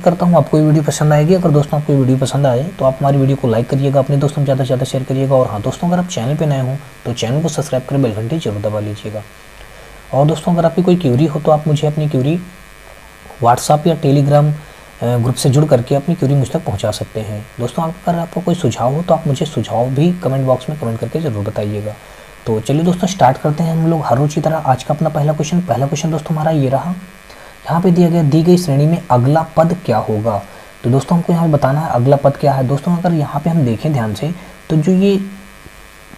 करता हूँ आपको ये वीडियो पसंद आएगी। अगर दोस्तों आपको ये वीडियो पसंद आए तो आप हमारी वीडियो को लाइक करिएगा, अपने दोस्तों में ज़्यादा से ज़्यादा शेयर करिएगा। और हाँ दोस्तों, अगर आप चैनल पे नए हो तो चैनल को सब्सक्राइब कर बेल घंटी जरूर दबा लीजिएगा। और दोस्तों, अगर आपकी कोई क्यूरी हो तो आप मुझे अपनी क्यूरी व्हाट्सअप या टेलीग्राम ग्रुप से जुड़ करके अपनी क्यूरी मुझ तक पहुँचा सकते हैं। दोस्तों, अगर आपको कोई सुझाव हो तो आप मुझे सुझाव भी कमेंट बॉक्स में कमेंट करके ज़रूर बताइएगा। तो चलिए दोस्तों, स्टार्ट करते हैं हम लोग हर रोज़ की तरह आज का अपना पहला क्वेश्चन दोस्तों हमारा ये रहा। यहाँ पे दी गई श्रेणी में अगला पद क्या होगा। तो दोस्तों, हमको यहाँ पे बताना है अगला पद क्या है। दोस्तों, अगर यहाँ पे हम देखें ध्यान से तो जो ये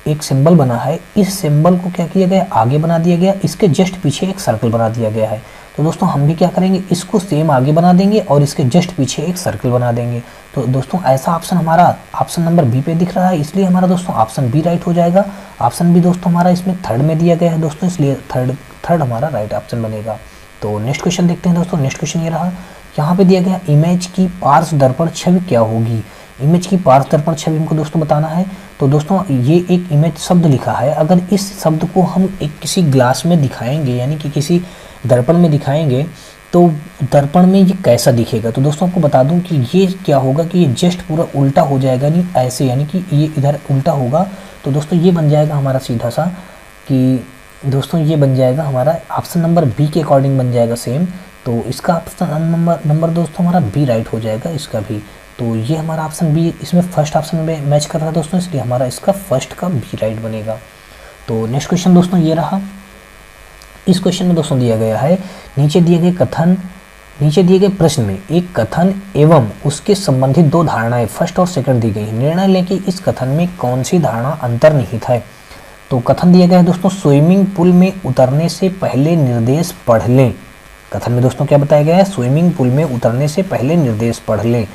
एक सिंबल बना है, इस सिंबल को क्या किया गया, आगे बना दिया गया, इसके जस्ट पीछे एक सर्कल बना दिया गया है। तो दोस्तों, हम भी क्या करेंगे, इसको सेम आगे बना देंगे और इसके जस्ट पीछे एक सर्कल बना देंगे। तो दोस्तों, ऐसा ऑप्शन हमारा ऑप्शन नंबर बी पे दिख रहा है, इसलिए हमारा दोस्तों ऑप्शन बी राइट हो जाएगा। ऑप्शन बी दोस्तों हमारा इसमें थर्ड में दिया गया है दोस्तों, इसलिए थर्ड हमारा राइट ऑप्शन बनेगा। तो नेक्स्ट क्वेश्चन देखते हैं दोस्तों। नेक्स्ट क्वेश्चन ये रहा, यहाँ पे दिया गया इमेज की पार्श्व दर्पण छवि क्या होगी। इमेज की पार्श्व दर्पण छवि हमको दोस्तों बताना है। तो दोस्तों, ये एक इमेज शब्द लिखा है, अगर इस शब्द को हम एक किसी ग्लास में दिखाएंगे, यानी कि किसी दर्पण में दिखाएंगे, तो दर्पण में ये कैसा दिखेगा। तो दोस्तों, आपको बता दूं कि ये क्या होगा कि ये जस्ट पूरा उल्टा हो जाएगा, नहीं ऐसे, यानी कि ये इधर उल्टा होगा। तो दोस्तों, ये बन जाएगा हमारा सीधा सा कि दोस्तों ये बन जाएगा हमारा ऑप्शन नंबर बी के अकॉर्डिंग बन जाएगा सेम। तो इसका ऑप्शन नंबर दोस्तों हमारा बी राइट हो जाएगा, इसका भी। तो ये हमारा ऑप्शन बी इसमें फर्स्ट ऑप्शन में मैच कर रहा है दोस्तों, इसलिए हमारा इसका फर्स्ट का बी राइट बनेगा। तो नेक्स्ट क्वेश्चन दोस्तों ये रहा। इस क्वेश्चन में दोस्तों दिया गया है, नीचे दिए गए प्रश्न में एक कथन एवं उसके संबंधित दो धारणाएं फर्स्ट और सेकंड दी गई हैं। निर्णय लें कि इस कथन में कौन सी धारणा अंतर्निहित है। तो कथन दिया गया है दोस्तों, स्विमिंग पूल में उतरने से पहले निर्देश पढ़ लें। कथन में दोस्तों क्या बताया गया है, स्विमिंग पूल में उतरने से पहले निर्देश पढ़ लें।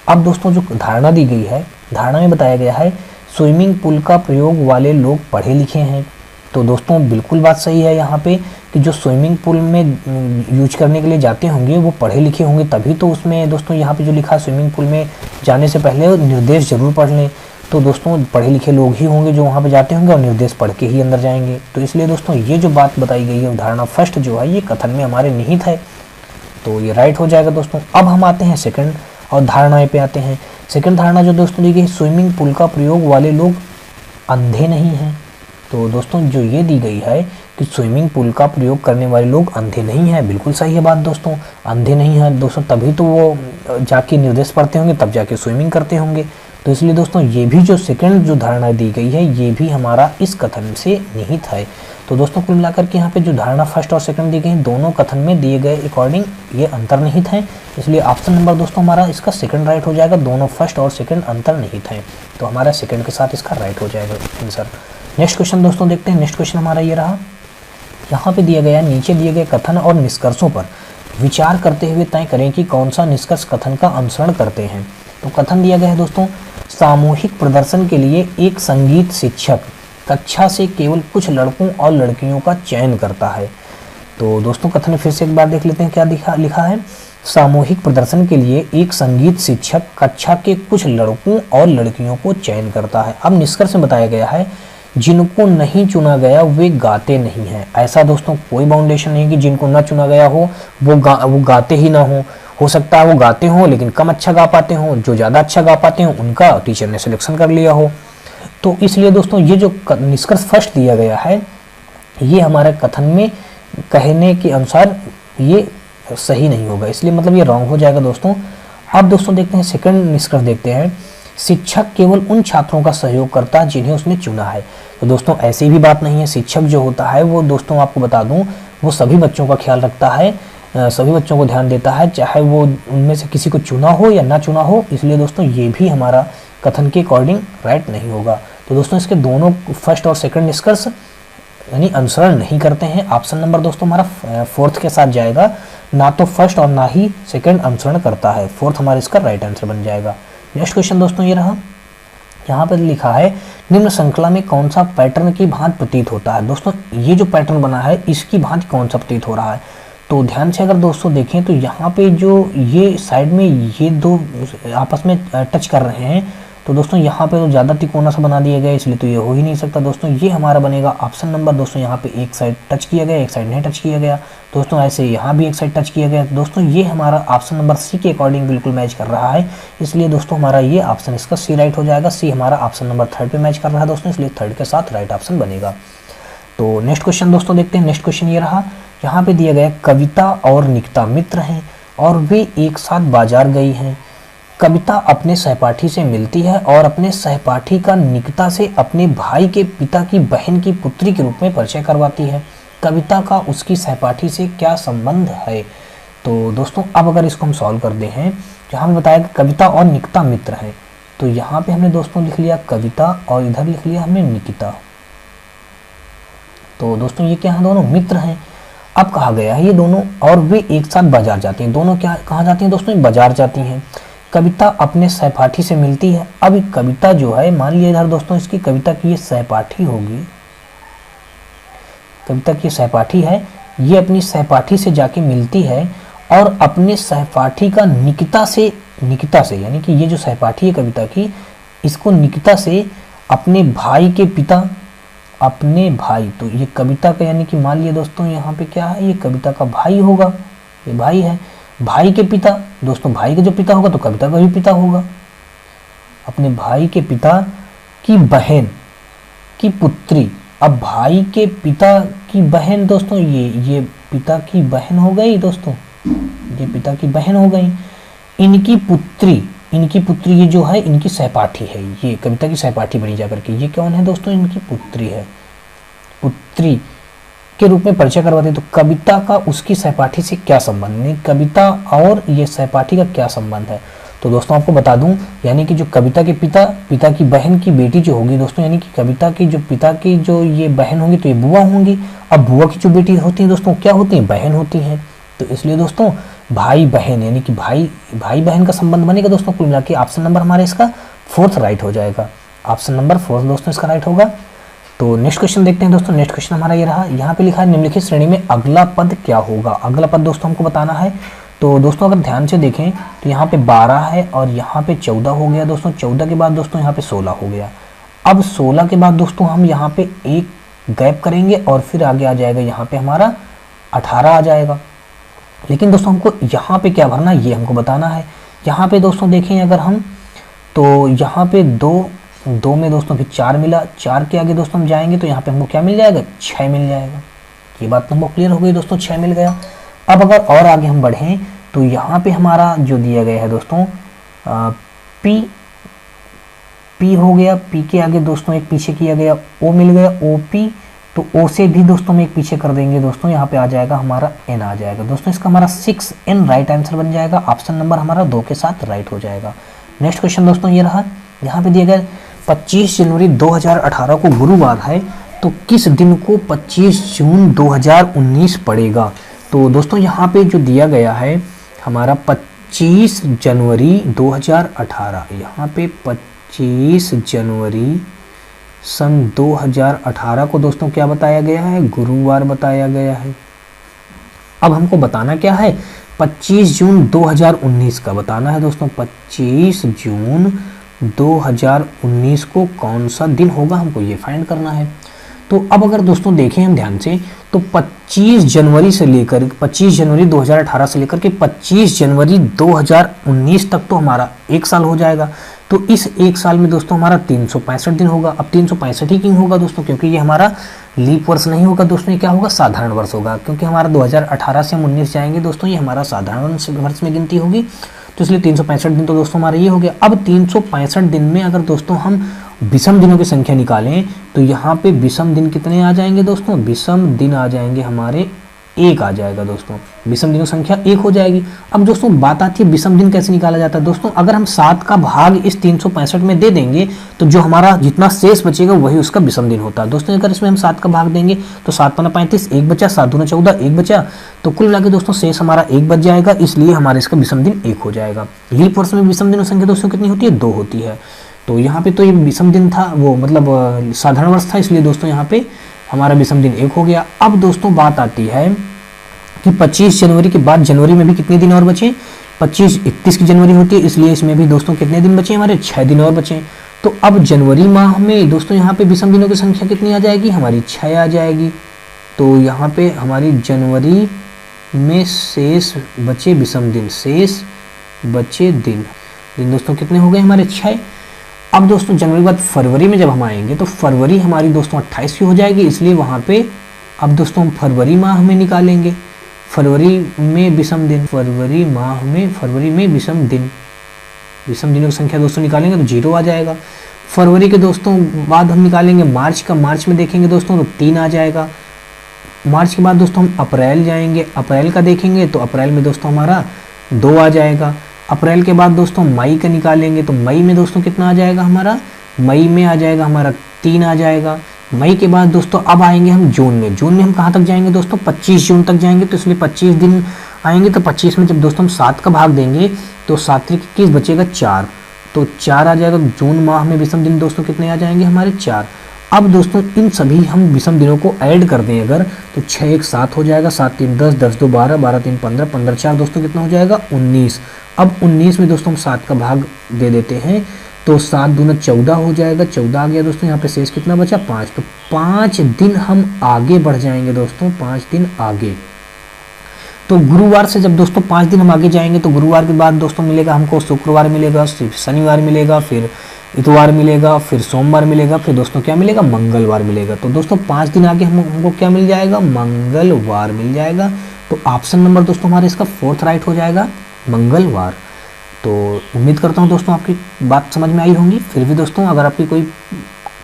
अब दोस्तों, जो धारणा दी गई है, धारणा में बताया गया है स्विमिंग पूल का प्रयोग वाले लोग पढ़े लिखे हैं। तो दोस्तों, बिल्कुल बात सही है यहाँ पे कि जो स्विमिंग पूल में यूज करने के लिए जाते होंगे वो पढ़े लिखे होंगे, तभी तो उसमें दोस्तों यहाँ पे जो लिखा स्विमिंग पूल में जाने से पहले निर्देश जरूर पढ़ लें। तो दोस्तों, पढ़े लिखे लोग ही होंगे जो वहाँ पे जाते होंगे और निर्देश पढ़ के ही अंदर जाएंगे। तो इसलिए दोस्तों, ये जो बात बताई गई है उदाहरण फर्स्ट जो है ये कथन में हमारे निहित है, तो ये राइट हो जाएगा दोस्तों। अब हम आते हैं सेकंड और धारणाएं पे आते हैं। सेकंड धारणा जो दोस्तों दी गई, स्विमिंग पूल का प्रयोग वाले लोग अंधे नहीं हैं। तो दोस्तों, जो ये दी गई है कि स्विमिंग पूल का प्रयोग करने वाले लोग अंधे नहीं हैं, बिल्कुल सही है बात दोस्तों। अंधे नहीं हैं दोस्तों, तभी तो वो जाके निर्देश पढ़ते होंगे, तब जाके स्विमिंग करते होंगे। तो इसलिए दोस्तों, ये भी जो सेकंड जो धारणा दी गई है ये भी हमारा इस कथन से निहित है। तो दोस्तों, कुल मिलाकर के यहाँ पे जो धारणा फर्स्ट और सेकंड दी गई दोनों कथन में दिए गए अकॉर्डिंग ये अंतर्निहित हैं, इसलिए ऑप्शन नंबर दोस्तों हमारा इसका सेकंड राइट हो जाएगा। दोनों फर्स्ट और सेकंड अंतर्निहित हैं, तो हमारा सेकंड के साथ इसका राइट हो जाएगा आंसर। नेक्स्ट क्वेश्चन दोस्तों देखते हैं। नेक्स्ट क्वेश्चन हमारा ये रहा, यहाँ पे दिया गया नीचे दिए गए कथन और निष्कर्षों पर विचार करते हुए तय करें कि कौन सा निष्कर्ष कथन का अनुसरण करते हैं। तो कथन दिया गया है दोस्तों, सामूहिक प्रदर्शन के लिए एक संगीत शिक्षक कक्षा से केवल कुछ लड़कों और लड़कियों का चयन करता है। तो दोस्तों, कथन फिर से एक बार देख लेते हैं क्या लिखा है। सामूहिक प्रदर्शन के लिए एक संगीत शिक्षक कक्षा के कुछ लड़कों और लड़कियों को चयन करता है। अब निष्कर्ष में बताया गया है, जिनको नहीं चुना गया वे गाते नहीं हैं। ऐसा दोस्तों कोई बाउंडेशन नहीं कि जिनको ना चुना गया हो वो गाते ही ना हो सकता है वो गाते हों लेकिन कम अच्छा गा पाते हों, जो ज़्यादा अच्छा गा पाते हों उनका टीचर ने सिलेक्शन कर लिया हो। तो इसलिए दोस्तों, ये जो निष्कर्ष फर्स्ट दिया गया है ये हमारे कथन में कहने के अनुसार ये सही नहीं होगा, इसलिए मतलब ये रॉन्ग हो जाएगा दोस्तों। अब दोस्तों देखते हैं सेकंड निष्कर्ष देखते हैं, शिक्षक केवल उन छात्रों का सहयोग करता है जिन्हें उसने चुना है। तो दोस्तों, ऐसी भी बात नहीं है, शिक्षक जो होता है वो दोस्तों आपको बता दूं वो सभी बच्चों का ख्याल रखता है, सभी बच्चों को ध्यान देता है, चाहे वो उनमें से किसी को चुना हो या ना चुना हो। इसलिए दोस्तों, ये भी हमारा कथन के अकॉर्डिंग राइट नहीं होगा। तो दोस्तों, इसके दोनों फर्स्ट और सेकंड निष्कर्ष यानी अनुसरण नहीं करते हैं। ऑप्शन नंबर दोस्तों हमारा फोर्थ के साथ जाएगा, ना तो फर्स्ट और ना ही सेकंड अनुसरण करता है। फोर्थ हमारा इसका राइट आंसर बन जाएगा। नेक्स्ट क्वेश्चन दोस्तों ये रहा, यहाँ पर लिखा है निम्न श्रृंखला में कौन सा पैटर्न की भांति प्रतीत होता है। दोस्तों, ये जो पैटर्न बना है इसकी भांति कौन सा प्रतीत हो रहा है। तो ध्यान से अगर दोस्तों देखें तो यहाँ पे जो ये साइड में ये दो आपस में टच कर रहे हैं तो दोस्तों यहाँ पे तो ज़्यादा तिकोना सा बना दिया गया इसलिए तो ये हो ही नहीं सकता दोस्तों। ये हमारा बनेगा ऑप्शन नंबर दोस्तों, यहाँ पे एक साइड टच किया गया, एक साइड नहीं टच किया गया दोस्तों, ऐसे यहाँ भी एक साइड टच किया गया दोस्तों। ये हमारा ऑप्शन नंबर सी के अकॉर्डिंग बिल्कुल मैच कर रहा है, इसलिए दोस्तों हमारा ये ऑप्शन इसका सी राइट हो जाएगा। सी हमारा ऑप्शन नंबर 3 पे मैच कर रहा है दोस्तों, इसलिए 3 के साथ राइट ऑप्शन बनेगा। तो नेक्स्ट क्वेश्चन दोस्तों देखते हैं। नेक्स्ट क्वेश्चन ये रहा, यहाँ पे दिया गया कविता और निकिता मित्र हैं और वे एक साथ बाजार गई हैं। कविता अपने सहपाठी से मिलती है और अपने सहपाठी का निकिता से अपने भाई के पिता की बहन की पुत्री के रूप में परिचय करवाती है। कविता का उसकी सहपाठी से क्या संबंध है? तो दोस्तों अब अगर इसको हम सॉल्व कर दे हैं, यहाँ पे बताया कि कविता और निकिता मित्र हैं, तो यहाँ पे हमने दोस्तों लिख लिया कविता और इधर लिख लिया हमने निकिता। तो दोस्तों ये क्या है, दोनों मित्र हैं। अब कहा गया है ये दोनों और वे एक साथ बाजार जाती हैं। दोनों क्या कहाँ जाती हैं दोस्तों? बाजार जाती हैं। कविता अपने सहपाठी से मिलती है। अब कविता जो है, मान लिया इधर दोस्तों इसकी कविता की ये सहपाठी होगी, कविता की सहपाठी है, ये अपनी सहपाठी से जाके मिलती है और अपने सहपाठी का निकिता से यानी कि ये जो सहपाठी है कविता की, इसको निकिता से अपने भाई के पिता, अपने भाई, तो ये कविता का यानी कि मान लिया दोस्तों यहाँ पे क्या है, ये कविता का भाई होगा, ये भाई है, भाई के पिता दोस्तों, भाई का जो पिता होगा तो कविता का भी पिता होगा, अपने भाई के पिता की बहन की पुत्री। अब भाई के पिता की बहन दोस्तों, ये पिता की बहन हो गई दोस्तों, ये पिता की बहन हो गई। इनकी पुत्री ये जो है इनकी सहपाठी है, ये कविता की सहपाठी बनी जाकर के। ये कौन है दोस्तों? इनकी पुत्री है, पुत्री के रूप में परिचय करवाते। तो कविता का उसकी सहपाठी से क्या संबंध, नहीं कविता और ये सहपाठी का क्या संबंध है? तो दोस्तों आपको बता दूं, यानी कि जो कविता के पिता की बहन की बेटी जो होगी दोस्तों, यानी कि कविता की जो पिता की जो ये बहन होंगी तो ये बुआ होंगी। अब बुआ की जो बेटी होती है दोस्तों क्या होती है? बहन होती है। तो इसलिए दोस्तों भाई बहन यानी कि भाई बहन का संबंध बनेगा दोस्तों। कुल मिला के ऑप्शन नंबर हमारा इसका 4th राइट हो जाएगा। ऑप्शन नंबर 4 दोस्तों इसका राइट होगा। तो नेक्स्ट क्वेश्चन देखते हैं दोस्तों। नेक्स्ट क्वेश्चन हमारा ये रहा, यहाँ पे लिखा है निम्नलिखित श्रेणी में अगला पद क्या होगा? अगला पद दोस्तों हमको बताना है। तो दोस्तों अगर ध्यान से देखें तो यहाँ पे 12 है और यहाँ पे 14 हो गया दोस्तों। 14 के बाद दोस्तों यहाँ पे 16 हो गया। अब 16 के बाद दोस्तों हम यहाँ पे एक गैप करेंगे और फिर आगे आ जाएगा यहाँ पे हमारा 18 आ जाएगा। लेकिन दोस्तों हमको यहाँ पे क्या भरना है ये हमको बताना है। यहाँ पे दोस्तों देखें अगर हम, तो यहाँ पे 2 में दोस्तों फिर 4 मिला, 4 के आगे दोस्तों हम जाएंगे तो यहाँ पे हमको क्या मिल जाएगा? 6 मिल जाएगा। ये बात तो हमको क्लियर हो गई दोस्तों, 6 मिल गया। अब अगर और आगे हम बढ़ें तो यहाँ पे हमारा जो दिया गया है दोस्तों पी हो गया, पी के आगे दोस्तों एक पीछे किया गया ओ मिल गया, ओ पी, तो ओ से भी दोस्तों हम एक पीछे कर देंगे दोस्तों, यहाँ पे आ जाएगा हमारा एन आ जाएगा दोस्तों। इसका हमारा 6N राइट आंसर बन जाएगा। ऑप्शन नंबर हमारा 2 के साथ राइट हो जाएगा। नेक्स्ट क्वेश्चन दोस्तों ये रहा, यहाँ पे दिया गया 25 जनवरी 2018 को गुरुवार है, तो किस दिन को 25 जून 2019 पड़ेगा? तो दोस्तों यहाँ पे जो दिया गया है हमारा 25 जनवरी 2018, यहाँ पे 25 जनवरी सन 2018 को दोस्तों क्या बताया गया है? गुरुवार बताया गया है। अब हमको बताना क्या है? 25 जून 2019 का बताना है दोस्तों। 25 जून 2019 को कौन सा दिन होगा हमको ये फाइंड करना है। तो अब अगर दोस्तों देखें हम ध्यान से, तो 25 जनवरी 2018 से लेकर के 25 जनवरी 2019 तक तो हमारा एक साल हो जाएगा। तो इस एक साल में दोस्तों हमारा 365 दिन होगा। अब 365 ही क्यों होगा दोस्तों? क्योंकि ये हमारा लीप वर्ष नहीं होगा दोस्तों, ये क्या होगा? साधारण वर्ष होगा। क्योंकि हमारा 2018 से हम 19 जाएंगे दोस्तों, ये हमारा साधारण वर्ष में गिनती होगी, तो इसलिए 365 दिन तो दोस्तों हमारा ये हो गया। अब 365 दिन में अगर दोस्तों हम विषम दिनों की संख्या निकालें तो यहाँ पे विषम दिन कितने आ जाएंगे दोस्तों? विषम दिन आ जाएंगे हमारे 1 आ जाएगा दोस्तों। विषम दिनों संख्या 1 हो जाएगी। अब दोस्तों बात आती है विषम दिन कैसे निकाला जाता है दोस्तों। अगर हम 7 का भाग इस 365 में दे देंगे तो जो हमारा जितना शेष बचेगा वही उसका विषम दिन होता है दोस्तों। अगर इसमें हम 7 का भाग देंगे तो 7 पन्ना 35, 1 बचा, 7 दूना 14, 1 बचा, तो कुल मिला के दोस्तों शेष हमारा 1 बच जाएगा, इसलिए हमारा इसका विषम दिन 1 हो जाएगा। लीप वर्ष में विषम दिनों संख्या दोस्तों कितनी होती है? 2 होती है। तो यहाँ पे तो ये विषम दिन था, वो मतलब साधारण वर्ष था, इसलिए दोस्तों यहाँ पे हमारा विषम दिन 1 हो गया। अब दोस्तों बात आती है कि 25 जनवरी के बाद जनवरी में भी कितने दिन और बचे? 25 31 की जनवरी होती है, इसलिए इसमें भी दोस्तों कितने दिन बचे हमारे, 6 दिन और बचे। तो अब जनवरी माह में दोस्तों यहाँ पे विषम दिनों की संख्या कितनी आ जाएगी, हमारी 6 आ जाएगी। तो यहाँ पे हमारी जनवरी में शेष बचे विषम दिन, शेष बचे दिन दोस्तों कितने हो गए हमारे, 6। अब दोस्तों जनवरी के बाद फरवरी में जब हम आएंगे तो फरवरी हमारी दोस्तों 28 की हो जाएगी, इसलिए वहाँ पे अब दोस्तों हम फरवरी माह में निकालेंगे, फरवरी में विषम दिन, फरवरी में विषम दिनों की संख्या दोस्तों निकालेंगे तो 0 आ जाएगा। फरवरी के दोस्तों बाद हम निकालेंगे मार्च का, मार्च में देखेंगे दोस्तों तो 3 आ जाएगा। मार्च के बाद दोस्तों हम अप्रैल जाएंगे, अप्रैल का देखेंगे तो अप्रैल में दोस्तों हमारा 2 आ जाएगा। अप्रैल के बाद दोस्तों मई का निकालेंगे तो मई में दोस्तों कितना आ जाएगा हमारा, मई में आ जाएगा हमारा 3 आ जाएगा। मई के बाद दोस्तों अब आएंगे हम जून में, जून में हम कहाँ तक जाएंगे दोस्तों, 25 जून तक जाएंगे, तो इसलिए 25 दिन आएंगे। तो 25 में जब दोस्तों हम 7 का भाग देंगे तो 7 त्रिक 21 बचेगा 4, तो 4 आ जाएगा। जून माह में विषम दिन दोस्तों कितने आ जाएंगे हमारे, 4। अब दोस्तों इन सभी हम विषम दिनों को ऐड कर दें अगर, तो 6 1 7 हो जाएगा, 7 3 10, 10 2 12, 12 3 15, 15 4 दोस्तों कितना हो जाएगा, 19। अब 19 में दोस्तों हम 7 का भाग दे देते हैं तो 7 दूना 14 हो जाएगा, 14 आ गया दोस्तों। यहाँ पे शेष कितना बचा, 5। तो 5 दिन हम आगे बढ़ जाएंगे दोस्तों, 5 दिन आगे। तो गुरुवार से जब दोस्तों 5 दिन हम आगे जाएंगे तो गुरुवार के बाद दोस्तों मिलेगा हमको शुक्रवार मिलेगा, फिर शनिवार मिलेगा, फिर इतवार मिलेगा, फिर सोमवार मिलेगा, फिर दोस्तों क्या मिलेगा, मंगलवार मिलेगा। तो दोस्तों 5 दिन आगे हमको क्या मिल जाएगा, मंगलवार मिल जाएगा। तो ऑप्शन नंबर दोस्तों हमारे इसका 4th राइट हो जाएगा, मंगलवार। तो उम्मीद करता हूँ दोस्तों आपकी बात समझ में आई होंगी। फिर भी दोस्तों अगर आपकी कोई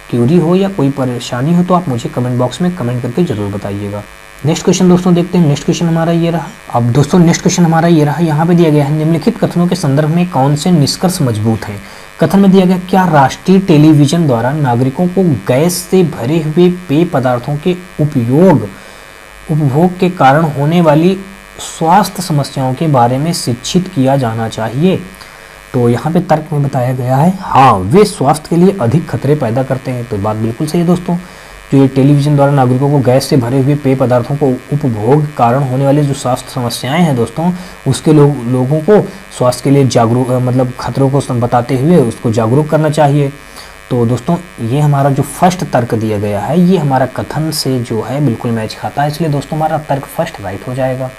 क्यूरी हो या कोई परेशानी हो तो आप मुझे कमेंट बॉक्स में कमेंट करके जरूर बताइएगा। नेक्स्ट क्वेश्चन दोस्तों देखते हैं। नेक्स्ट क्वेश्चन हमारा ये रहा। अब दोस्तों नेक्स्ट क्वेश्चन हमारा ये रहा, यहाँ पे दिया गया है निम्नलिखित कथनों के संदर्भ में कौन से निष्कर्ष मजबूत हैं। कथन में दिया गया, क्या राष्ट्रीय टेलीविजन द्वारा नागरिकों को गैस से भरे हुए पेय पदार्थों के उपभोग के कारण होने वाली स्वास्थ्य समस्याओं के बारे में शिक्षित किया जाना चाहिए। तो यहाँ पे तर्क में बताया गया है, हाँ वे स्वास्थ्य के लिए अधिक खतरे पैदा करते हैं। तो बात बिल्कुल सही है दोस्तों। जो ये टेलीविजन द्वारा नागरिकों को गैस से भरे हुए पेय पदार्थों को उपभोग कारण होने वाली जो स्वास्थ्य समस्याएं हैं दोस्तों, उसके लोगों को स्वास्थ्य के लिए जागरूक मतलब खतरों को बताते हुए उसको जागरूक करना चाहिए। तो दोस्तों ये हमारा जो फर्स्ट तर्क दिया गया है ये हमारा कथन से जो है बिल्कुल मैच खाता है, इसलिए दोस्तों हमारा तर्क फर्स्ट राइट हो जाएगा।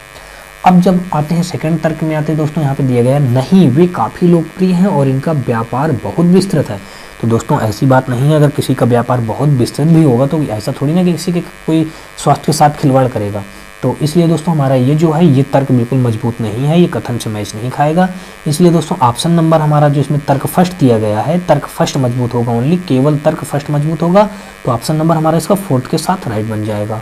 अब जब आते हैं सेकंड तर्क में आते हैं दोस्तों, यहाँ पे दिया गया है, नहीं वे काफ़ी लोकप्रिय हैं और इनका व्यापार बहुत विस्तृत है। तो दोस्तों ऐसी बात नहीं है, अगर किसी का व्यापार बहुत विस्तृत भी होगा तो ऐसा थोड़ी ना कि किसी के कोई स्वास्थ्य के साथ खिलवाड़ करेगा। तो इसलिए दोस्तों हमारा ये जो है ये तर्क बिल्कुल मजबूत नहीं है, ये कथन से मैच नहीं खाएगा। इसलिए दोस्तों ऑप्शन नंबर हमारा जो इसमें तर्क फर्स्ट दिया गया है, तर्क फर्स्ट मजबूत होगा, ओनली केवल तर्क फर्स्ट मजबूत होगा। तो ऑप्शन नंबर हमारा इसका 4th के साथ राइट बन जाएगा।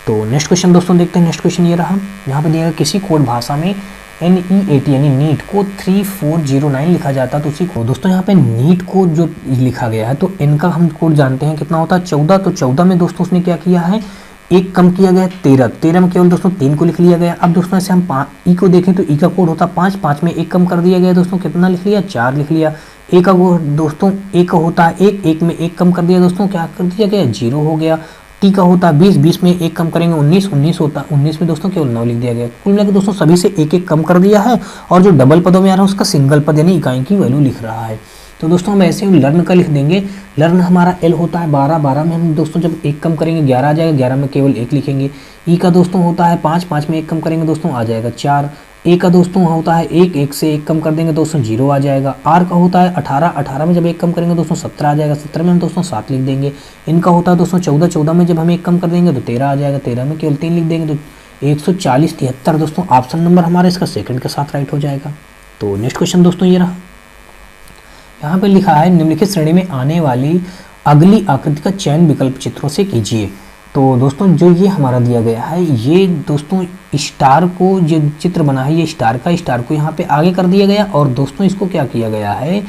तो नेक्स्ट क्वेश्चन दोस्तों देखते हैं। नेक्स्ट क्वेश्चन ये रहा, यहाँ पे दिया गया, किसी कोड भाषा में NEAT यानी नीट को 3409 लिखा जाता है। तो उसी को दोस्तों यहाँ पे नीट को जो लिखा गया है तो इनका हम कोड जानते हैं कितना होता है, 14। तो 14 में दोस्तों उसने क्या किया है, एक कम किया गया, 13 में केवल दोस्तों 3 को लिख लिया गया। अब दोस्तों ऐसे हम ई को देखें तो ई का कोड होता 5 में एक कम कर दिया गया दोस्तों, कितना लिख लिया, 4 लिख लिया। ए का दोस्तों एक होता है 1 में एक कम कर दिया दोस्तों, क्या कर दिया गया, 0 हो गया। टी का होता है 20 में एक कम करेंगे 19 होता है, 19 में दोस्तों केवल 9 लिख दिया गया। कुल मिलाकर दोस्तों सभी से एक कम कर दिया है और जो डबल पदों में आ रहा है उसका सिंगल पद यानी इकाई की वैल्यू लिख रहा है। तो दोस्तों हम ऐसे ही लर्न का लिख देंगे। लर्न हमारा एल होता है 12 में हम दोस्तों जब एक कम करेंगे 11 आ जाएगा, 11 में केवल 1 लिखेंगे। ई का दोस्तों होता है 5 में एक कम करेंगे दोस्तों आ जाएगा 4। ए का दोस्तों होता है 1 से एक कम कर देंगे दोस्तों 0 आ जाएगा। आर का होता है 18 में जब एक कम करेंगे दोस्तों 17 आ जाएगा, 17 में हम दोस्तों 7 लिख देंगे। इनका होता है दोस्तों 14 में जब हम एक कम कर देंगे तो 13 आ जाएगा, 13 में केवल 3 लिख देंगे तो 140 73 दोस्तों ऑप्शन नंबर हमारा इसका सेकंड के साथ राइट हो जाएगा। तो नेक्स्ट क्वेश्चन दोस्तों ये रहा, यहाँ पे लिखा है निम्नलिखित श्रेणी में आने वाली अगली आकृति का चयन विकल्प चित्रों से कीजिए। तो दोस्तों जो ये हमारा दिया गया है ये दोस्तों स्टार को जो चित्र बना है ये स्टार को यहाँ पे आगे कर दिया गया और दोस्तों इसको क्या किया गया है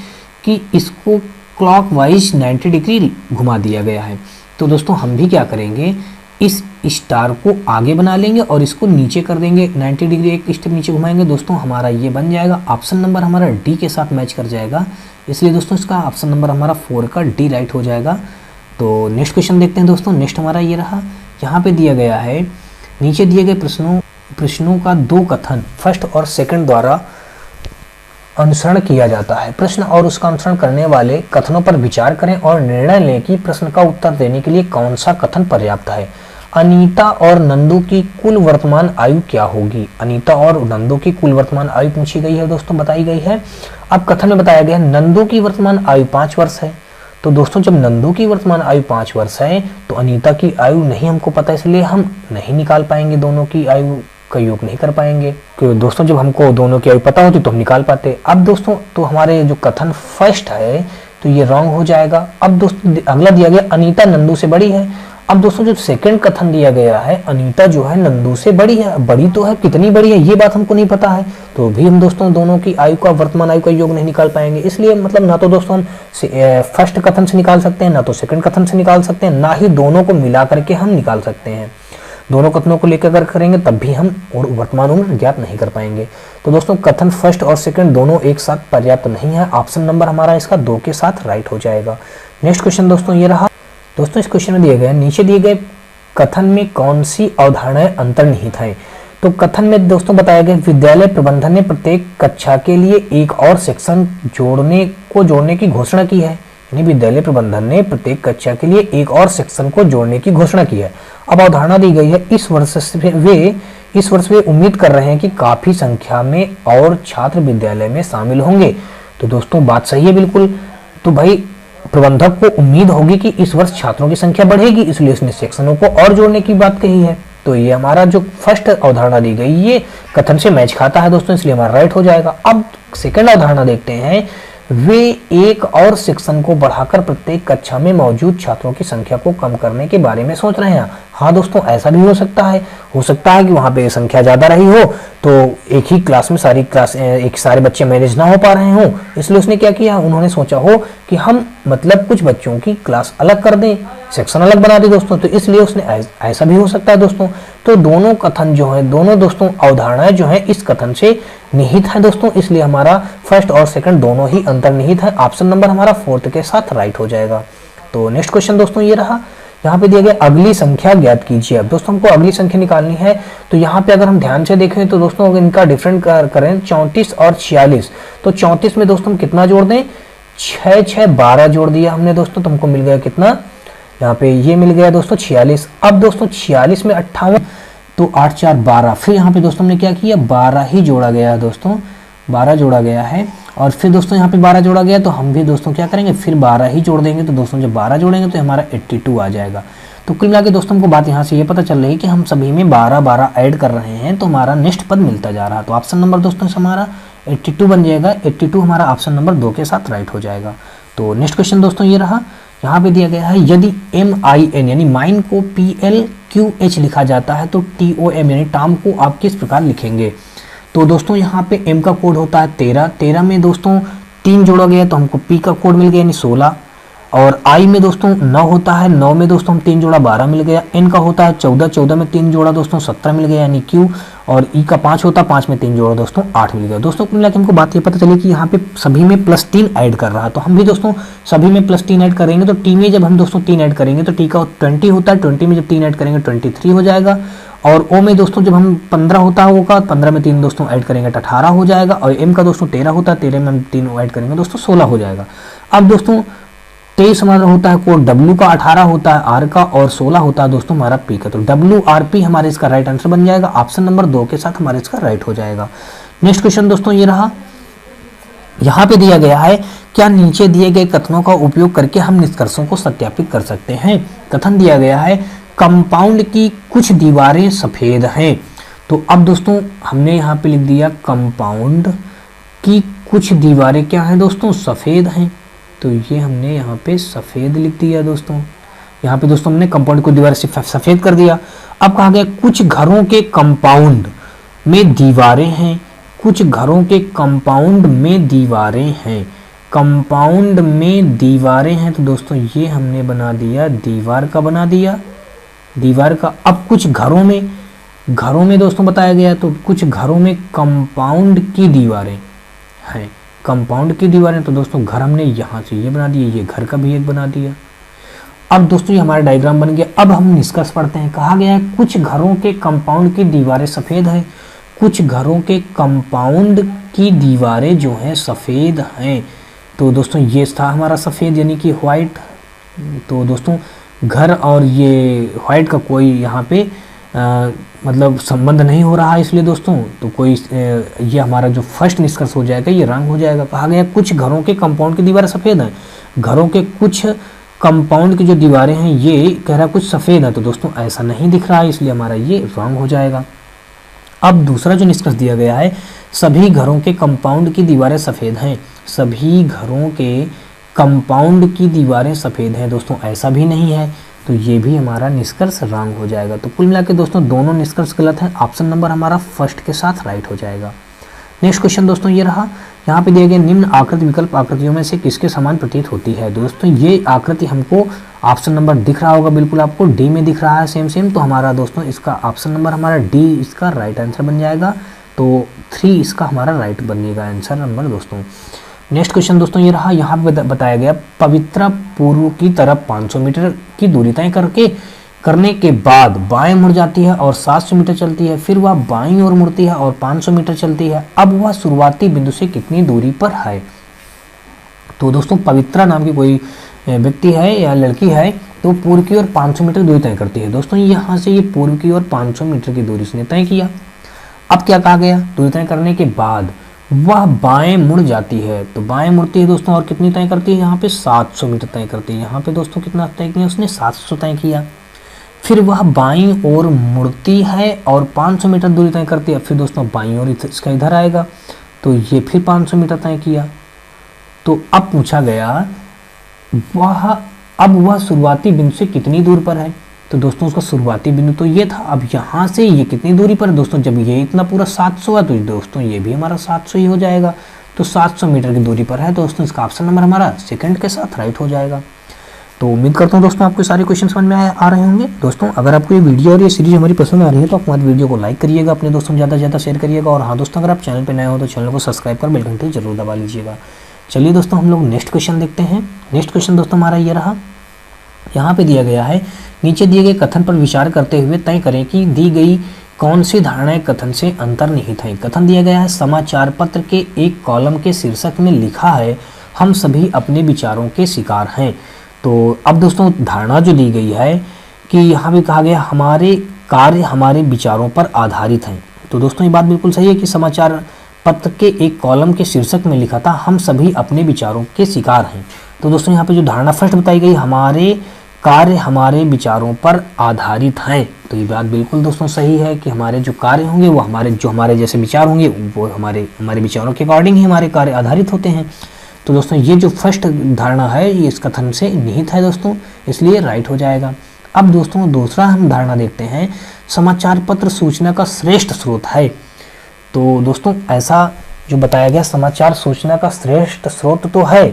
कि इसको क्लॉकवाइज 90 डिग्री घुमा दिया गया है। तो दोस्तों हम भी क्या करेंगे, इस स्टार को आगे बना लेंगे और इसको नीचे कर देंगे, 90 डिग्री एक स्टेप नीचे घुमाएंगे दोस्तों, हमारा ये बन जाएगा। ऑप्शन नंबर हमारा डी के साथ मैच कर जाएगा, इसलिए दोस्तों इसका ऑप्शन नंबर हमारा 4 का डी राइट हो जाएगा। तो नेक्स्ट क्वेश्चन देखते हैं दोस्तों। नेक्स्ट हमारा ये रहा, यहाँ पे दिया गया है नीचे दिए गए प्रश्नों का 2 कथन फर्स्ट और सेकंड द्वारा अनुसरण किया जाता है। प्रश्न और उसका अनुसरण करने वाले कथनों पर विचार करें और निर्णय लें कि प्रश्न का उत्तर देने के लिए कौन सा कथन पर्याप्त है। अनीता और नंदू की कुल वर्तमान आयु क्या होगी? अनीता और नंदू की कुल वर्तमान आयु पूछी गई है दोस्तों, बताई गई है। अब कथन में बताया गया है नंदू की वर्तमान आयु 5 वर्ष है। तो दोस्तों जब नंदू की वर्तमान आयु 5 वर्ष है तो अनीता की आयु नहीं हमको पता, इसलिए हम नहीं निकाल पाएंगे, दोनों की आयु का योग नहीं कर पाएंगे। क्योंकि दोस्तों जब हमको दोनों की आयु पता होती तो हम निकाल पाते। अब दोस्तों तो हमारे जो कथन फर्स्ट है तो ये रॉन्ग हो जाएगा। अब दोस्तों अगला दिया गया अनीता नंदू से बड़ी है। अब दोस्तों जो सेकंड कथन दिया गया है अनीता जो है नंदू से बड़ी है, बड़ी तो है, कितनी बड़ी है ये बात हमको नहीं पता है, तो भी हम दोस्तों दोनों की आयु का वर्तमान आयु का योग नहीं निकाल पाएंगे। इसलिए मतलब ना तो दोस्तों हम फर्स्ट कथन से निकाल सकते हैं, ना तो सेकंड कथन से निकाल सकते हैं, ना ही दोनों को मिला करके हम निकाल सकते हैं। दोनों कथनों को लेकर अगर करेंगे तब भी हम वर्तमान उम्र ज्ञात नहीं कर पाएंगे। तो दोस्तों कथन फर्स्ट और सेकंड दोनों एक साथ पर्याप्त नहीं है। ऑप्शन नंबर हमारा इसका 2 के साथ राइट हो जाएगा। नेक्स्ट क्वेश्चन दोस्तों ये रहा। दोस्तों इस क्वेश्चन में दिए गए नीचे दिए गए कथन में कौन सी अवधारणाएं अंतर्निहित हैं? तो कथन में दोस्तों बताया गया विद्यालय प्रबंधन ने प्रत्येक कक्षा के लिए एक और सेक्शन जोड़ने की घोषणा की है। यानी विद्यालय प्रबंधन ने प्रत्येक कक्षा के लिए एक और सेक्शन को जोड़ने की घोषणा की है। अब अवधारणा दी गई है इस वर्ष वे उम्मीद कर रहे हैं कि काफी संख्या में और छात्र विद्यालय में शामिल होंगे। तो दोस्तों बात सही है बिल्कुल। तो भाई प्रबंधक को उम्मीद होगी कि इस वर्ष छात्रों की संख्या बढ़ेगी, इसलिए उसने सेक्शनों को और जोड़ने की बात कही है। तो ये हमारा जो फर्स्ट अवधारणा दी गई ये कथन से मैच खाता है दोस्तों, इसलिए हमारा राइट हो जाएगा। अब सेकंड अवधारणा देखते हैं। वे एक और सेक्शन को बढ़ाकर प्रत्येक कक्षा में मौजूद छात्रों की संख्या को कम करने के बारे में सोच रहे हैं। हाँ दोस्तों ऐसा भी हो सकता है कि वहाँ पे संख्या ज़्यादा रही हो तो एक ही क्लास में सारे बच्चे मैनेज ना हो पा रहे हों, इसलिए उसने क्या किया, उन्होंने सोचा हो कि हम मतलब कुछ बच्चों की क्लास अलग कर दें, सेक्शन अलग बना दें दोस्तों। तो इसलिए उसने ऐसा भी हो सकता है दोस्तों। तो दोनों कथन जो है, दोनों दोस्तों अवधारणाएं जो है इस कथन से निहित है दोस्तों, इसलिए हमारा फर्स्ट और सेकंड दोनों ही अंतर्निहित है। ऑप्शन नंबर हमारा 4 के साथ राइट हो जाएगा। तो नेक्स्ट क्वेश्चन दोस्तों ये रहा। यहाँ पे दिया गया अगली संख्या ज्ञात कीजिए। अब दोस्तों हमको अगली संख्या निकालनी है। तो यहाँ पे अगर हम ध्यान से देखें तो दोस्तों अगर इनका डिफरेंट करें 34 और 46, तो 34 में दोस्तों हम कितना जोड़ दें, 6 6 12 जोड़ दिया हमने दोस्तों, तुमको मिल गया कितना, यहाँ पे ये मिल गया दोस्तों 46। अब दोस्तों 46 में 58, तो 8 4 12, फिर यहाँ पे दोस्तों हमने क्या किया, 12 ही जोड़ा गया है दोस्तों, 12 जोड़ा गया है। और फिर दोस्तों यहाँ पे 12 जोड़ा गया तो हम भी दोस्तों क्या करेंगे, फिर 12 ही जोड़ देंगे। तो दोस्तों जब 12 जोड़ेंगे तो हमारा 82 आ जाएगा। तो कुल मिला के दोस्तों हमको बात यहाँ से ये पता चल रही है कि हम सभी में 12 12 ऐड कर रहे हैं, तो हमारा नेक्स्ट पद मिलता जा रहा है। तो ऑप्शन नंबर दोस्तों हमारा 82 बन जाएगा। 82 हमारा ऑप्शन नंबर 2 के साथ राइट हो जाएगा। तो नेक्स्ट क्वेश्चन दोस्तों ये रहा। यहाँ पे दिया गया है यदि MIN यानी माइन को PLQH लिखा जाता है तो TOM यानी टाम को आप किस प्रकार लिखेंगे? तो दोस्तों यहाँ पे M का कोड होता है 13 में दोस्तों 3 जोड़ा गया तो हमको P का कोड मिल गया यानी 16, और I में दोस्तों 9 होता है, 9 में दोस्तों हम 3 जोड़ा 12 मिल गया। N का होता है 14 में 3 जोड़ा दोस्तों 17 मिल गया यानी Q, और E का 5 होता है, 5 में 3 जोड़ा दोस्तों 8 मिल गया। दोस्तों कुल मिला के हमको बात ये पता चली कि यहाँ पे सभी में +3 ऐड कर रहा है, तो हम भी दोस्तों सभी में +3 ऐड करेंगे। तो T में जब हम दोस्तों 3 ऐड करेंगे तो T का 20 होता है, 20 में जब 3 ऐड करेंगे 23 हो जाएगा। और O में दोस्तों जब हम 15 होता होगा, 15 में 3 दोस्तों ऐड करेंगे तो 18 हो जाएगा। और M का दोस्तों 13 होता है, 13 में हम 3 ऐड करेंगे दोस्तों 16 हो जाएगा। अब दोस्तों 23 हमारा होता है कोड W का, 18 होता है R का, और 16 होता है दोस्तों हमारा P का। तो WRP हमारे इसका राइट आंसर बन जाएगा। ऑप्शन नंबर 2 के साथ हमारे इसका राइट हो जाएगा। नेक्स्ट क्वेश्चन दोस्तों ये रहा। यहाँ पे दिया गया है क्या नीचे दिए गए कथनों का उपयोग करके हम निष्कर्षों को सत्यापित कर सकते हैं? कथन दिया गया है कंपाउंड की कुछ दीवारें सफेद हैं। तो अब दोस्तों हमने यहाँ पे लिख दिया कंपाउंड की कुछ दीवारें क्या हैं दोस्तों, सफेद हैं। तो ये हमने यहाँ पे सफेद लिख दिया दोस्तों। यहाँ पे दोस्तों हमने कंपाउंड को दीवार से सफेद कर दिया। अब कहा गया कुछ घरों के कंपाउंड में दीवारें हैं, कुछ घरों के कंपाउंड में दीवारें हैं, कंपाउंड में दीवारें हैं। तो दोस्तों ये हमने बना दिया, दीवार का बना दिया, दीवार का। अब कुछ घरों में दोस्तों बताया गया, तो कुछ घरों में कंपाउंड की दीवारें हैं, कंपाउंड की दीवारें। तो दोस्तों घर हमने यहाँ से ये बना दिए, ये घर का भी एक बना दिया। अब दोस्तों ये हमारा डायग्राम बन गया। अब हम निष्कर्ष पढ़ते हैं। कहा गया है कुछ घरों के कंपाउंड की दीवारें सफ़ेद है, कुछ घरों के कंपाउंड की दीवारें जो हैं सफ़ेद हैं। तो दोस्तों ये था हमारा सफ़ेद यानी कि वाइट। तो दोस्तों घर और ये वाइट का कोई यहाँ पे मतलब संबंध नहीं हो रहा है, इसलिए दोस्तों तो कोई ये हमारा जो फर्स्ट निष्कर्ष हो जाएगा ये रंग हो जाएगा। कहा गया कुछ घरों के कंपाउंड की दीवारें सफ़ेद हैं, घरों के कुछ कंपाउंड की जो दीवारें हैं ये कह रहा है कुछ सफ़ेद है, तो दोस्तों ऐसा नहीं दिख रहा है, इसलिए हमारा ये रंग हो जाएगा। अब दूसरा जो निष्कर्ष दिया गया है, सभी घरों के कंपाउंड की दीवारें सफ़ेद हैं, सभी घरों के कंपाउंड की दीवारें सफ़ेद हैं, दोस्तों ऐसा भी नहीं है, तो ये भी हमारा निष्कर्ष रॉन्ग हो जाएगा। तो कुल मिला के दोस्तों दोनों निष्कर्ष गलत हैं, ऑप्शन नंबर हमारा फर्स्ट के साथ राइट हो जाएगा। नेक्स्ट क्वेश्चन दोस्तों ये रहा, यहाँ पे दिया गया निम्न आकृति विकल्प आकृतियों में से किसके समान प्रतीत होती है। दोस्तों ये आकृति हमको ऑप्शन नंबर दिख रहा होगा, बिल्कुल आपको डी में दिख रहा है सेम, तो हमारा दोस्तों इसका ऑप्शन नंबर हमारा डी इसका राइट आंसर बन जाएगा। तो 3 इसका हमारा राइट बनेगा आंसर नंबर दोस्तों। नेक्स्ट क्वेश्चन दोस्तों ये रहा, यहाँ पे बताया गया पवित्रा पूर्व की तरफ 500 मीटर की दूरी तय करने के बाद बाएं मुड़ जाती है और 700 मीटर चलती है, फिर वह बाईं ओर मुड़ती है और 500 मीटर चलती है। अब वह शुरुआती बिंदु से कितनी दूरी पर है। तो दोस्तों पवित्रा नाम की कोई व्यक्ति है या लड़की है, तो पूर्व की ओर 500 मीटर दूरी तय करती है। दोस्तों यहाँ से ये पूर्व की ओर 500 मीटर की दूरी उसने तय किया। अब क्या कहा गया, दूरी तय करने के बाद वह बाएं मुड़ जाती है, तो बाएं मुड़ती है दोस्तों और कितनी तय करती है, यहाँ पे 700 मीटर तय करती है। यहाँ पे दोस्तों कितना तय किया उसने, 700 तय किया। फिर वह बाईं ओर मुड़ती है और 500 मीटर दूरी तय करती है। फिर दोस्तों बाईं ओर इसका इधर आएगा, तो ये फिर 500 मीटर तय किया। तो अब पूछा गया अब वह शुरुआती बिंदु से कितनी दूर पर है। तो दोस्तों उसका शुरुआती बिंदु तो ये था, अब यहाँ से ये कितनी दूरी पर है दोस्तों, जब ये इतना पूरा 700 है तो दोस्तों ये भी हमारा 700 ही हो जाएगा। तो 700 मीटर की दूरी पर है, तो दोस्तों इसका ऑप्शन नंबर हमारा सेकंड के साथ राइट हो जाएगा। तो उम्मीद करता हूँ दोस्तों आपको सारे क्वेश्चन समझ में आ रहे होंगे। दोस्तों अगर आपको ये वीडियो और ये सीरीज हमारी पसंद आ रही है तो आप हमारी वीडियो को लाइक करिएगा, अपने दोस्तों में ज़्यादा से ज़्यादा शेयर करिएगा, और हाँ दोस्तों अगर आप चैनल पर नए हो तो चैनल को सब्सक्राइब कर बेल घंटी जरूर दबा लीजिएगा। चलिए दोस्तों हम लोग नेक्स्ट क्वेश्चन देखते हैं। नेक्स्ट क्वेश्चन दोस्तों हमारा ये रहा, यहाँ पे दिया गया है नीचे दिए गए कथन पर विचार करते हुए तय करें कि दी गई कौन सी धारणाएं कथन से अंतर्निहित हैं। कथन दिया गया है समाचार पत्र के एक कॉलम के शीर्षक में लिखा है हम सभी अपने विचारों के शिकार हैं। तो अब दोस्तों धारणा जो दी गई है कि यहाँ पे कहा गया हमारे कार्य हमारे विचारों पर आधारित हैं। तो दोस्तों ये बात बिल्कुल सही है कि समाचार पत्र के एक कॉलम के शीर्षक में लिखा था हम सभी अपने विचारों के शिकार हैं। तो दोस्तों यहाँ पे जो धारणा फर्स्ट बताई गई हमारे कार्य हमारे विचारों पर आधारित हैं, तो ये बात बिल्कुल दोस्तों सही है कि हमारे जो कार्य होंगे वो हमारे जैसे विचार होंगे वो हमारे विचारों के अकॉर्डिंग ही हमारे कार्य आधारित होते हैं। तो दोस्तों ये जो फर्स्ट धारणा है ये इस कथन से निहित है दोस्तों, इसलिए राइट हो जाएगा। अब दोस्तों दूसरा हम धारणा देखते हैं समाचार पत्र सूचना का श्रेष्ठ स्रोत है। तो दोस्तों ऐसा जो बताया गया समाचार सूचना का श्रेष्ठ स्रोत तो है,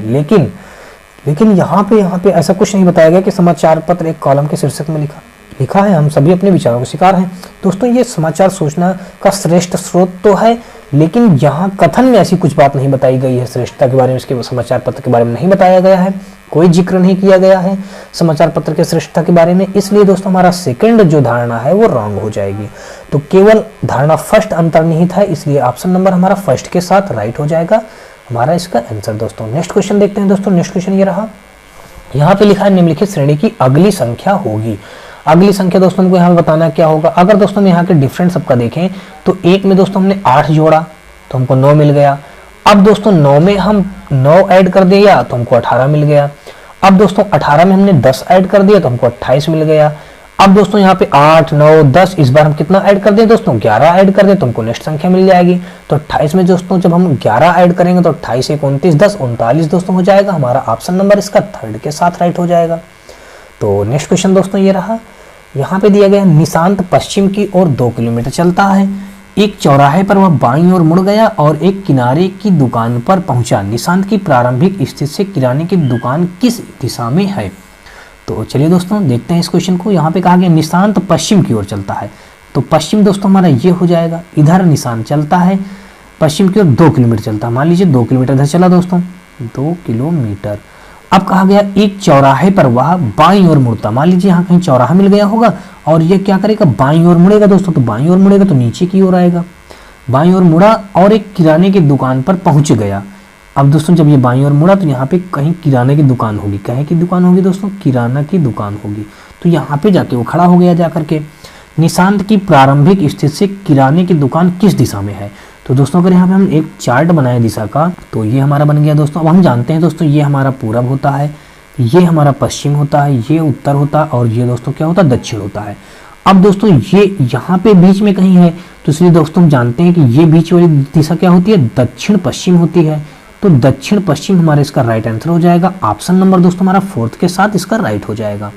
लेकिन यहाँ पे ऐसा कुछ नहीं बताया गया कि समाचार पत्र एक कॉलम के शीर्षक में लिखा है हम सभी अपने विचारों के शिकार हैं। दोस्तों ये समाचार सूचना का श्रेष्ठ स्रोत तो है, लेकिन यहाँ कथन में ऐसी कुछ बात नहीं बताई गई है श्रेष्ठता के बारे में, इसके समाचार पत्र के बारे में नहीं बताया गया है, कोई जिक्र नहीं किया गया है समाचार पत्र के श्रेष्ठता के बारे में, इसलिए दोस्तों हमारा सेकंड जो धारणा है वो रॉन्ग हो जाएगी। तो केवल धारणा फर्स्ट अंतर्निहित है, इसलिए ऑप्शन नंबर हमारा फर्स्ट के साथ राइट हो जाएगा हमारा इसका आंसर। दोस्तों नेक्स्ट क्वेश्चन देखते हैं। दोस्तों नेक्स्ट क्वेश्चन ये रहा, यहाँ पे लिखा है निम्नलिखित श्रेणी की अगली संख्या होगी। अगली संख्या दोस्तों हमको यहाँ पे बताना क्या होगा। अगर दोस्तों हम यहाँ के डिफरेंट सबका देखें तो एक में दोस्तों हमने 8 जोड़ा तो हमको 9 मिल गया। अब दोस्तों 9 में हम 9 ऐड कर दिया तो हमको 18 मिल गया। अब दोस्तों 18 में हमने 10 ऐड कर दिया तो हमको 28 मिल गया। अब दोस्तों यहाँ पे 8, 9, 10 इस बार हम कितना ऐड कर दें दोस्तों 11 ऐड कर दें तो हमको नेक्स्ट संख्या मिल जाएगी। तो 28 में दोस्तों जब हम 11 ऐड करेंगे तो 28, 1, 29, 10, 39 दोस्तों हो जाएगा। हमारा ऑप्शन नंबर इसका थर्ड के साथ राइट हो जाएगा। तो नेक्स्ट क्वेश्चन दोस्तों ये रहा, यहाँ पे दिया गया निशांत पश्चिम की ओर 2 किलोमीटर चलता है। एक चौराहे पर वह बाईं ओर मुड़ गया और एक किनारे की दुकान पर पहुंचा। निशांत की प्रारंभिक स्थिति से किराने की दुकान किस दिशा में है। तो चलिए दोस्तों देखते हैं इस क्वेश्चन को। यहाँ पे कहा गया निशांत पश्चिम की ओर चलता है, तो पश्चिम दोस्तों हमारा ये हो जाएगा। इधर निशांत चलता है पश्चिम की ओर 2 किलोमीटर चलता है, मान लीजिए 2 किलोमीटर इधर चला दोस्तों 2 किलोमीटर। अब कहा गया एक चौराहे पर वह बाईं ओर मुड़ता, मान लीजिए यहाँ कहीं चौराहा मिल गया होगा और ये क्या करेगा बाईं ओर मुड़ेगा दोस्तों, तो बाईं ओर मुड़ेगा तो नीचे की ओर आएगा। बाईं ओर मुड़ा और एक किराने की दुकान पर पहुंच गया। अब दोस्तों जब ये बाईं ओर मुड़ा तो यहाँ पे कहीं किराने की दुकान होगी। कहीं की दुकान होगी दोस्तों? किराना की दुकान होगी। तो यहाँ पे जाके वो खड़ा हो गया जाकर के। निशांत की प्रारंभिक स्थिति से किराने की दुकान किस दिशा में है? तो दोस्तों अगर यहाँ पे हम एक चार्ट बनाए दिशा का, तो ये हमारा बन गया दोस्तों। अब हम जानते हैं दोस्तों, ये हमारा पूरब होता है, ये हमारा पश्चिम होता है, ये उत्तर होता है और ये दोस्तों क्या होता है? दक्षिण होता है। अब दोस्तों ये यहाँ पे बीच में कहीं है, तो इसलिए दोस्तों हम जानते हैं कि ये बीच वाली दिशा क्या होती है? दक्षिण पश्चिम होती है। तो दक्षिण पश्चिम हमारा इसका राइट आंसर हो जाएगा। ऑप्शन नंबर दोस्तों हमारा 4th के साथ इसका राइट हो जाएगा।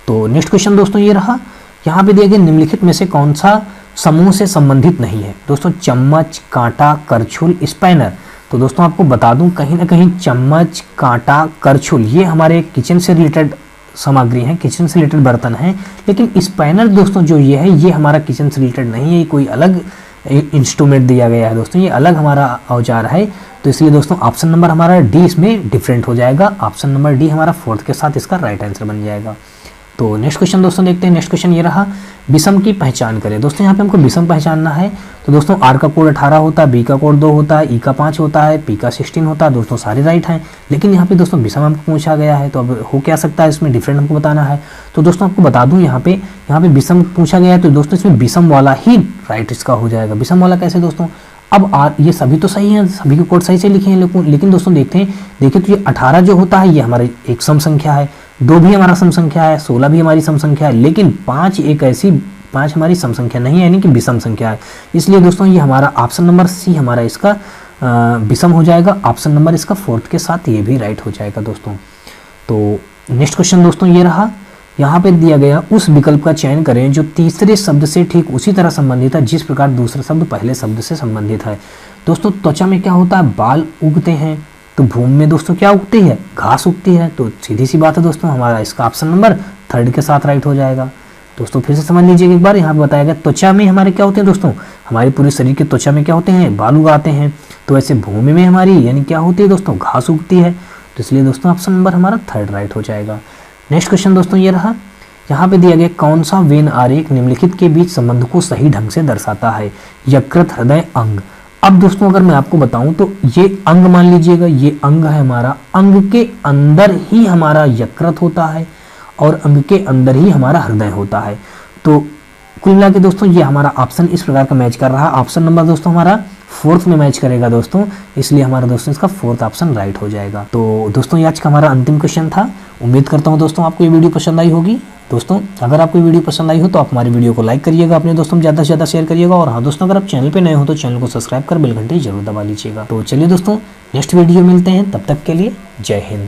तो नेक्स्ट क्वेश्चन दोस्तों ये रहा, यहाँ पे दिया गया निम्नलिखित में से कौन सा समूह से संबंधित नहीं है? दोस्तों चम्मच, कांटा, करछुल, स्पैनर। तो दोस्तों आपको बता दूं, कहीं ना कहीं चम्मच, कांटा, करछुल ये हमारे किचन से रिलेटेड सामग्री है, किचन से रिलेटेड बर्तन है। लेकिन स्पैनर दोस्तों जो ये है, ये हमारा किचन से रिलेटेड नहीं है, ये कोई अलग इंस्ट्रूमेंट दिया गया है दोस्तों, ये अलग हमारा औजार है। तो इसलिए दोस्तों ऑप्शन नंबर हमारा डी इसमें डिफरेंट हो जाएगा। ऑप्शन नंबर डी हमारा 4th के साथ इसका राइट आंसर बन जाएगा। तो नेक्स्ट क्वेश्चन दोस्तों देखते हैं। नेक्स्ट क्वेश्चन ये रहा, विषम की पहचान करें। दोस्तों यहाँ पे हमको विषम पहचानना है। तो दोस्तों आर का कोड 18 होता है, बी का कोड 2 होता है, ई का 5 होता है, पी का 16 होता है। दोस्तों सारे राइट हैं, लेकिन यहाँ पे दोस्तों विषम हमको पूछा गया है, तो अब हो क्या सकता है इसमें? डिफरेंट हमको बताना है। तो दोस्तों आपको बता दूं, यहाँ पे विषम पूछा गया है, तो दोस्तों इसमें विषम वाला ही राइट इसका हो जाएगा। विषम वाला कैसे दोस्तों? अब ये सभी तो सही हैं, सभी के कोड सही से लिखे हैं, लेकिन दोस्तों देखिए तो ये 18 जो होता है ये हमारी एक सम संख्या है, 2 भी हमारा सम संख्या है, 16 भी हमारी सम संख्या है, लेकिन 5 हमारी सम संख्या नहीं है, यानी कि विषम संख्या है। इसलिए दोस्तों ये हमारा ऑप्शन नंबर सी हमारा इसका विषम हो जाएगा। ऑप्शन नंबर इसका 4th के साथ ये भी राइट हो जाएगा दोस्तों। तो नेक्स्ट क्वेश्चन दोस्तों ये रहा, यहाँ पे दिया गया उस विकल्प का चयन करें जो तीसरे शब्द से ठीक उसी तरह संबंधित है जिस प्रकार दूसरा शब्द पहले शब्द से संबंधित है। दोस्तों त्वचा में क्या होता है? बाल उगते हैं। तो भूमि में दोस्तों क्या उगती है? घास उगती है। तो सीधी सी बात है दोस्तों, हमारा इसका ऑप्शन नंबर 3rd के साथ राइट हो जाएगा। दोस्तों फिर से समझ लीजिए एक बार, यहाँ पे बताया गया त्वचा में हमारे क्या होते हैं दोस्तों? हमारे पूरे शरीर के त्वचा में क्या होते हैं? बाल उगाते हैं। तो ऐसे भूमि में हमारी यानी क्या होती है दोस्तों? घास उगती है। तो इसलिए दोस्तों ऑप्शन नंबर हमारा 3rd राइट हो जाएगा। नेक्स्ट क्वेश्चन दोस्तों ये रहा, यहाँ पे दिया गया कौन सा वेन आरेख निम्नलिखित के बीच संबंध को सही ढंग से दर्शाता है? यकृत, हृदय, अंग। अब दोस्तों अगर मैं आपको बताऊं तो ये अंग मान लीजिएगा, ये अंग है हमारा, अंग के अंदर ही हमारा यकृत होता है और अंग के अंदर ही हमारा हृदय होता है। तो कुल मिला के दोस्तों ये हमारा ऑप्शन इस प्रकार का मैच कर रहा है। ऑप्शन नंबर दोस्तों हमारा 4th में मैच करेगा दोस्तों, इसलिए हमारा दोस्तों इसका 4th ऑप्शन राइट हो जाएगा। तो दोस्तों ये आज का हमारा अंतिम क्वेश्चन था। उम्मीद करता हूँ दोस्तों आपको ये वीडियो पसंद आई होगी। दोस्तों अगर आपको वीडियो पसंद आई हो तो आप हमारी वीडियो को लाइक करिएगा, अपने दोस्तों में ज़्यादा से ज़्यादा शेयर करिएगा, और हाँ दोस्तों अगर आप चैनल पे नए हो तो चैनल को सब्सक्राइब कर बेल घंटी जरूर दबा लीजिएगा। तो चलिए दोस्तों नेक्स्ट वीडियो मिलते हैं, तब तक के लिए जय हिंद।